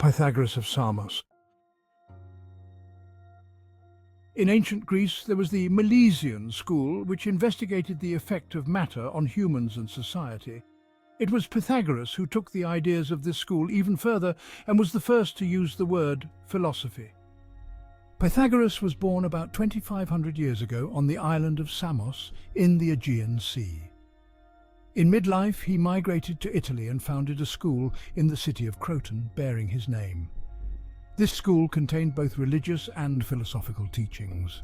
Pythagoras of Samos. In ancient Greece, there was the Milesian school, which investigated the effect of matter on humans and society. It was Pythagoras who took the ideas of this school even further and was the first to use the word philosophy. Pythagoras was born about 2,500 years ago on the island of Samos in the Aegean Sea. In midlife, he migrated to Italy and founded a school in the city of Croton bearing his name. This school contained both religious and philosophical teachings.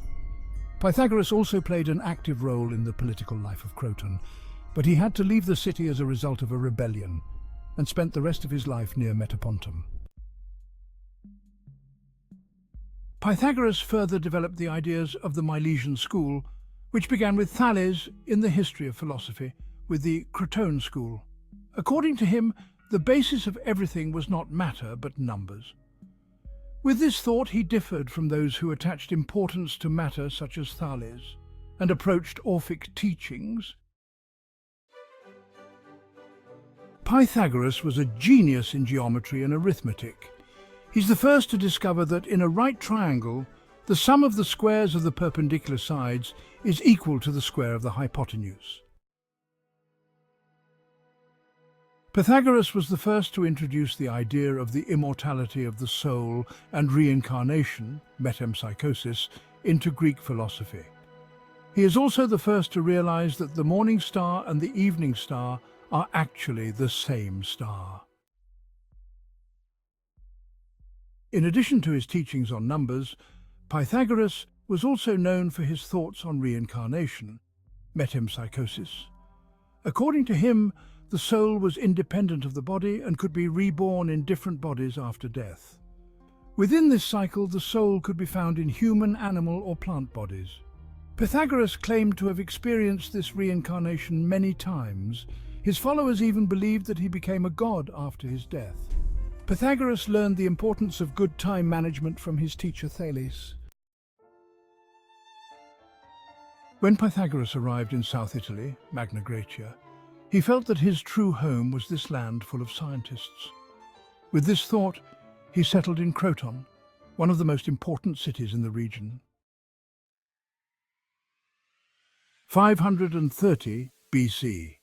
Pythagoras also played an active role in the political life of Croton, but he had to leave the city as a result of a rebellion and spent the rest of his life near Metapontum. Pythagoras further developed the ideas of the Milesian school, which began with Thales in the history of philosophy, with the Croton school. According to him, the basis of everything was not matter but numbers. With this thought, he differed from those who attached importance to matter such as Thales and approached Orphic teachings. Pythagoras was a genius in geometry and arithmetic. He's the first to discover that in a right triangle, the sum of the squares of the perpendicular sides is equal to the square of the hypotenuse. Pythagoras was the first to introduce the idea of the immortality of the soul and reincarnation, metempsychosis, into Greek philosophy. He is also the first to realize that the morning star and the evening star are actually the same star. In addition to his teachings on numbers, Pythagoras was also known for his thoughts on reincarnation, metempsychosis. According to him, the soul was independent of the body and could be reborn in different bodies after death. Within this cycle, the soul could be found in human, animal, or plant bodies. Pythagoras claimed to have experienced this reincarnation many times. His followers even believed that he became a god after his death. Pythagoras learned the importance of good time management from his teacher Thales. When Pythagoras arrived in South Italy, Magna Graecia, he felt that his true home was this land full of scientists. With this thought, he settled in Croton, one of the most important cities in the region. 530 BC.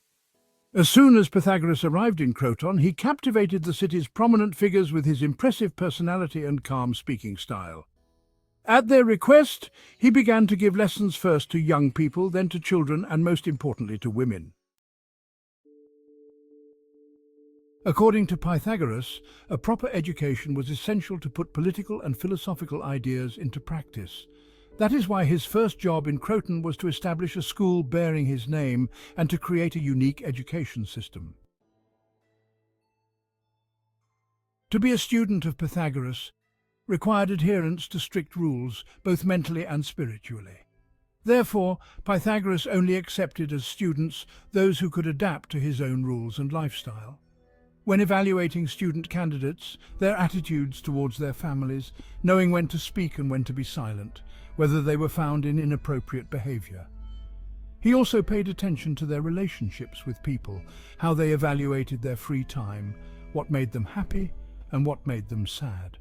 As soon as Pythagoras arrived in Croton, he captivated the city's prominent figures with his impressive personality and calm speaking style. At their request, he began to give lessons first to young people, then to children, and most importantly to women. According to Pythagoras, a proper education was essential to put political and philosophical ideas into practice. That is why his first job in Croton was to establish a school bearing his name and to create a unique education system. To be a student of Pythagoras required adherence to strict rules, both mentally and spiritually. Therefore, Pythagoras only accepted as students those who could adapt to his own rules and lifestyle. When evaluating student candidates, their attitudes towards their families, knowing when to speak and when to be silent, whether they were found in inappropriate behavior. He also paid attention to their relationships with people, how they evaluated their free time, what made them happy and what made them sad.